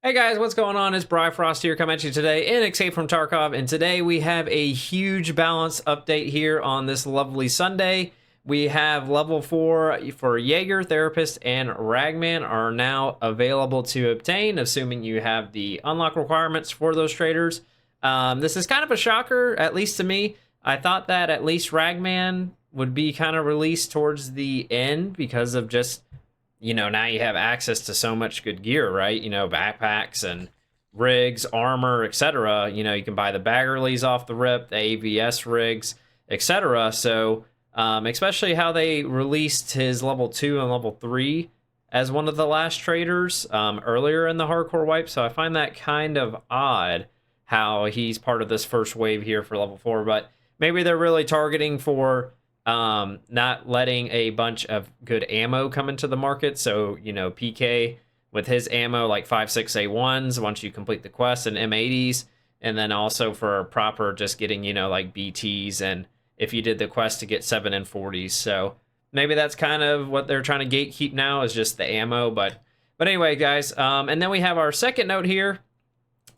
Hey guys, what's going on? It's Frost here coming at you today in Escape from Tarkov, and today we have a huge balance update here on this lovely Sunday. We have level 4 for Jaeger, Therapist, and Ragman are now available to obtain, assuming you have the unlock requirements for those traders. This is kind of a shocker, at least to me. I thought that at least Ragman would be kind of released towards the end because of just now you have access to so much good gear, right? Backpacks and rigs, armor, etc. You can buy the Baggerlies off the rip, the AVS rigs, etc. So, especially how they released his level 2 and level 3 as one of the last traders earlier in the hardcore wipe. So I find that kind of odd how he's part of this first wave here for level 4. But maybe they're really targeting for not letting a bunch of good ammo come into the market. So, PK with his ammo like 5.6A1s once you complete the quest, and M80s, and then also for proper just getting, like BTs, and if you did the quest to get 7 and 40s. So maybe that's kind of what they're trying to gatekeep now, is just the ammo. But anyway, guys, and then we have our second note here,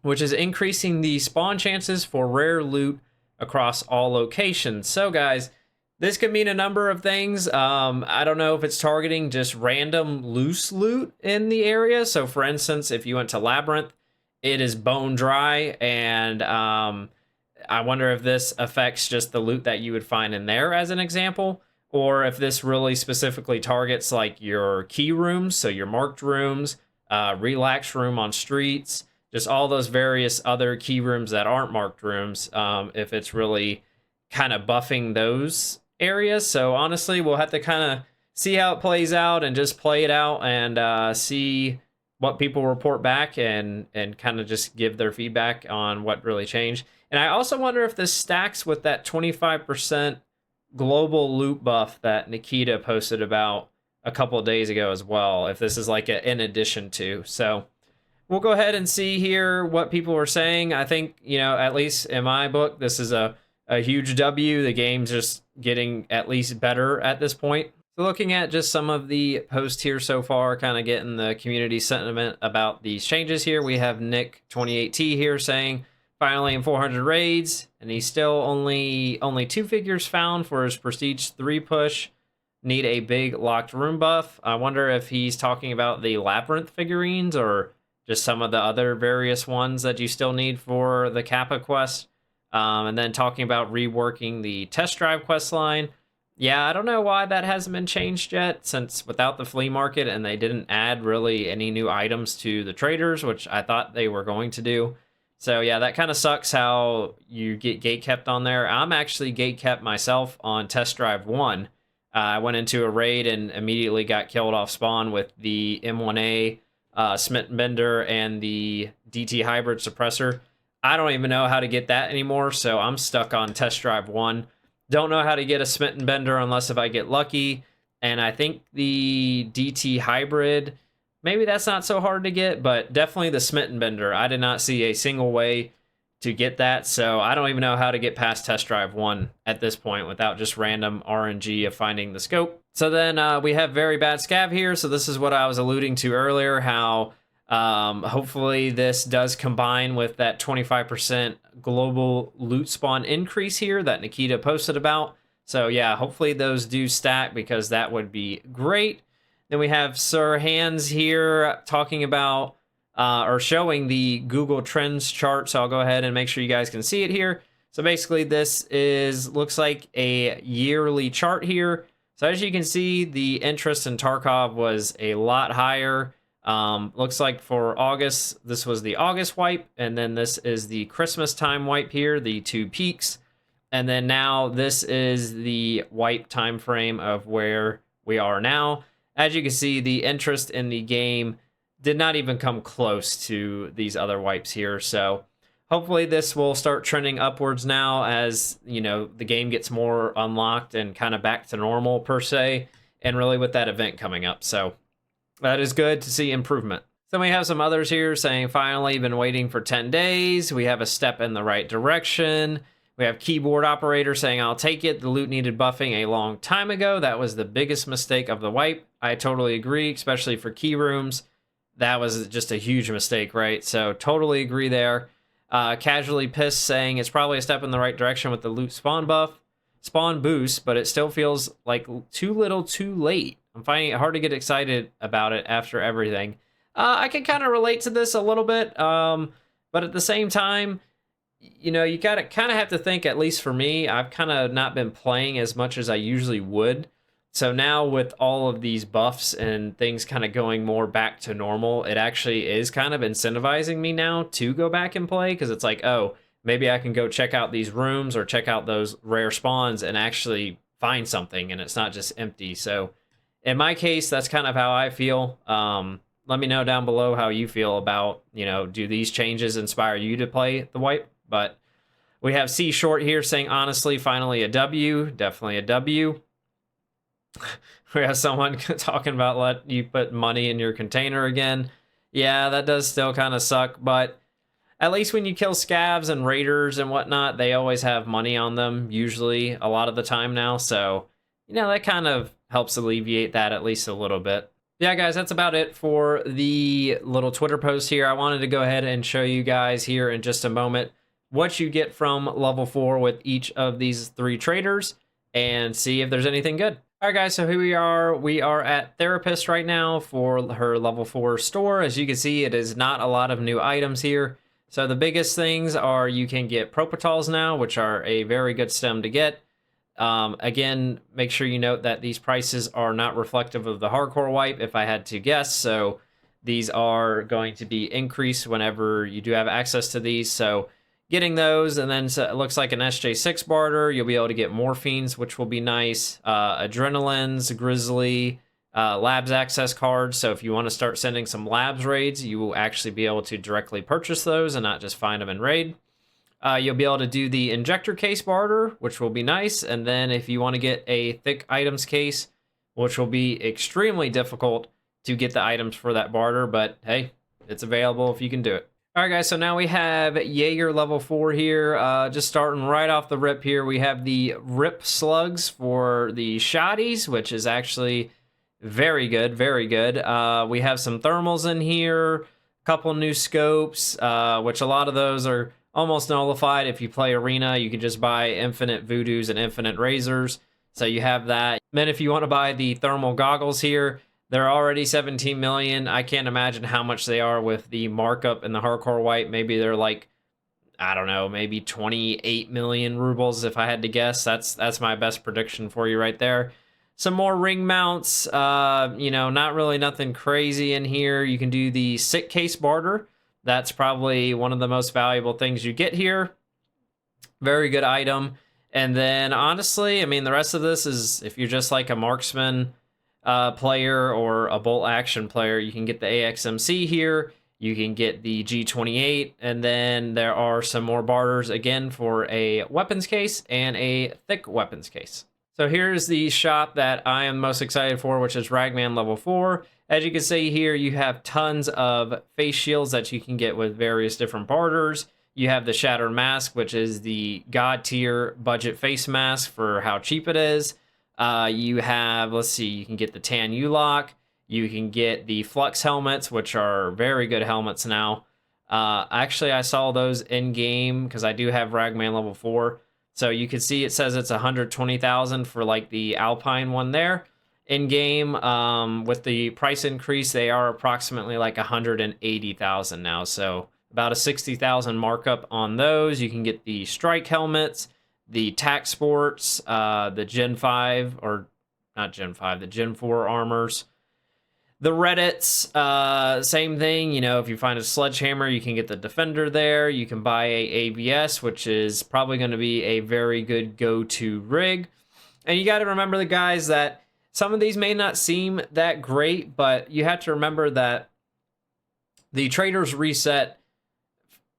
which is increasing the spawn chances for rare loot across all locations. So guys, this could mean a number of things. I don't know if it's targeting just random loose loot in the area. So for instance, if you went to Labyrinth, it is bone dry, and I wonder if this affects just the loot that you would find in there as an example, or if this really specifically targets like your key rooms, so your marked rooms, relax room on streets, just all those various other key rooms that aren't marked rooms, if it's really kind of buffing those areas. So honestly, we'll have to kind of see how it plays out and just play it out and see what people report back and kind of just give their feedback on what really changed. And I also wonder if this stacks with that 25% global loot buff that Nikita posted about a couple of days ago as well, if this is like in addition to. So we'll go ahead and see here what people are saying. I think, at least in my book, this is a huge W. The game's just getting at least better at this point. So looking at just some of the posts here so far, kind of getting the community sentiment about these changes here, we have Nick 28T here saying, finally in 400 raids, and he's still only 2 figures found for his Prestige 3 push. Need a big locked room buff. I wonder if he's talking about the Labyrinth figurines or just some of the other various ones that you still need for the Kappa quest. And then talking about reworking the test drive quest line. Yeah, I don't know why that hasn't been changed yet, since without the flea market and they didn't add really any new items to the traders, which I thought they were going to do. So yeah, that kind of sucks how you get gatekept on there. I'm actually gatekept myself on test drive 1. I went into a raid and immediately got killed off spawn with the M1A Smitten Bender and the DT hybrid suppressor. I don't even know how to get that anymore, so I'm stuck on test drive 1. Don't know how to get a Smitten Bender unless if I get lucky, and I think the DT hybrid, maybe that's not so hard to get, but definitely the Smitten Bender. I did not see a single way to get that, so I don't even know how to get past test drive 1 at this point without just random RNG of finding the scope. So then we have Very Bad Scav here, so this is what I was alluding to earlier, how hopefully this does combine with that 25% global loot spawn increase here that Nikita posted about. So yeah, hopefully those do stack, because that would be great. Then we have Sir Hands here talking about or showing the Google Trends chart. So I'll go ahead and make sure you guys can see it here. So basically this looks like a yearly chart here. So as you can see, the interest in Tarkov was a lot higher. Looks like for August, this was the August wipe, and then this is the Christmas time wipe here, the 2 peaks. And then now this is the wipe time frame of where we are now. As you can see, the interest in the game did not even come close to these other wipes here. So hopefully this will start trending upwards now as, the game gets more unlocked and kind of back to normal per se, and really with that event coming up. So that is good to see improvement. Then we have some others here saying, finally, been waiting for 10 days. We have a step in the right direction. We have Keyboard Operator saying, I'll take it. The loot needed buffing a long time ago. That was the biggest mistake of the wipe. I totally agree, especially for key rooms. that was just a huge mistake, right? So totally agree there. Casually Pissed saying it's probably a step in the right direction with the loot spawn boost, but it still feels like too little too late. I'm finding it hard to get excited about it after everything. I can kind of relate to this a little bit, but at the same time, you know, you gotta kind of have to think, at least for me, I've kind of not been playing as much as I usually would. So now with all of these buffs and things kind of going more back to normal, it actually is kind of incentivizing me now to go back and play, because it's like, oh, maybe I can go check out these rooms or check out those rare spawns and actually find something, and it's not just empty. So in my case, that's kind of how I feel. Let me know down below how you feel about, you know, do these changes inspire you to play the wipe? But we have C Short here saying, honestly, finally a W. Definitely a W. We have someone talking about let you put money in your container again. Yeah, that does still kind of suck, but at least when you kill scavs and raiders and whatnot, they always have money on them, usually, a lot of the time now. So, you know, that kind of helps alleviate that at least a little bit. Yeah, guys, that's about it for the little Twitter post here. I wanted to go ahead and show you guys here in just a moment what you get from level 4 with each of these 3 traders and see if there's anything good. All right, guys, so here we are. We are at Therapist right now for her level 4 store. As you can see, it is not a lot of new items here. So the biggest things are you can get Propitals now, which are a very good stem to get. Again, make sure you note that these prices are not reflective of the hardcore wipe, if I had to guess. So these are going to be increased whenever you do have access to these. So getting those, and then it looks like an SJ6 barter. You'll be able to get morphines, which will be nice. Adrenalines, Grizzly, Labs access cards. So if you want to start sending some Labs raids, you will actually be able to directly purchase those and not just find them in raid. You'll be able to do the injector case barter, which will be nice. And then if you want to get a thick items case, which will be extremely difficult to get the items for that barter, but hey, it's available if you can do it. All right, guys, so now we have Jaeger level 4 here. Just starting right off the rip here, we have the Rip Slugs for the Shotties, which is actually very good, very good. We have some thermals in here, a couple new scopes, which a lot of those are almost nullified. If you play Arena, you can just buy infinite Voodoos and infinite Razors. So you have that. Then if you want to buy the thermal goggles here, they're already 17 million. I can't imagine how much they are with the markup in the hardcore wipe. Maybe they're like, I don't know, maybe 28 million rubles if I had to guess. That's my best prediction for you right there. Some more ring mounts, you know, not really nothing crazy in here. You can do the sick case barter. That's probably one of the most valuable things you get here. Very good item. And then honestly, I mean, the rest of this is if you're just like a marksman player or a bolt action player, you can get the AXMC here. You can get the G28, and then there are some more barters again for a weapons case and a thick weapons case. So here's the shop that I am most excited for, which is Ragman level 4. As you can see here, you have tons of face shields that you can get with various different barters. You have the Shattered Mask, which is the god tier budget face mask for how cheap it is. You have, let's see, you can get the Tan U-Lock. You can get the Flux helmets, which are very good helmets now. Actually, I saw those in-game because I do have Ragman level 4. So you can see it says it's 120,000 for like the Alpine one there. In-game, with the price increase, they are approximately like 180,000 now. So about a 60,000 markup on those. You can get the Strike helmets, the Tac Sports, the Gen 5, or not Gen 5, the Gen 4 armors. The Reddits, same thing. You know, if you find a Sledgehammer, you can get the Defender there. You can buy a ABS, which is probably going to be a very good go-to rig. And you got to remember, the guys, that some of these may not seem that great, but you have to remember that the traders reset,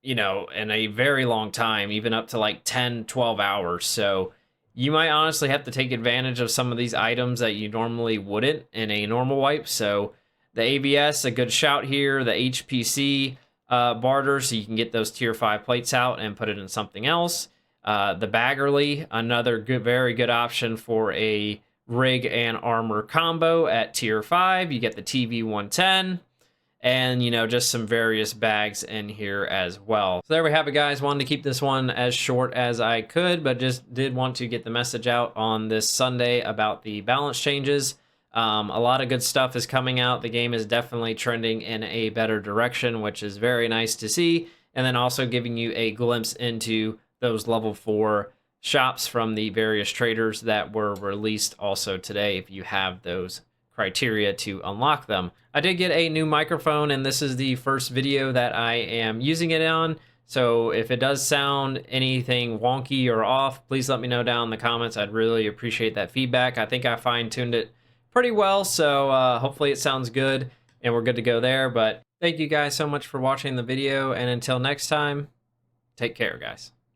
you know, in a very long time, even up to like 10, 12 hours. So you might honestly have to take advantage of some of these items that you normally wouldn't in a normal wipe. So the ABS, a good shout here. The HPC barter, so you can get those tier 5 plates out and put it in something else. The Baggerly, another good, very good option for a rig and armor combo at tier 5. You get the TV 110. and you know, just some various bags in here as well. So there we have it, guys. Wanted to keep this one as short as I could, but just did want to get the message out on this Sunday about the balance changes. A lot of good stuff is coming out. The game is definitely trending in a better direction, which is very nice to see. And then also giving you a glimpse into those level 4 shops from the various traders that were released also today, if you have those criteria to unlock them. I did get a new microphone, and this is the first video that I am using it on. So if it does sound anything wonky or off, please let me know down in the comments. I'd really appreciate that feedback. I think I fine-tuned it pretty well, so hopefully it sounds good and we're good to go there. But thank you guys so much for watching the video, and until next time, take care, guys.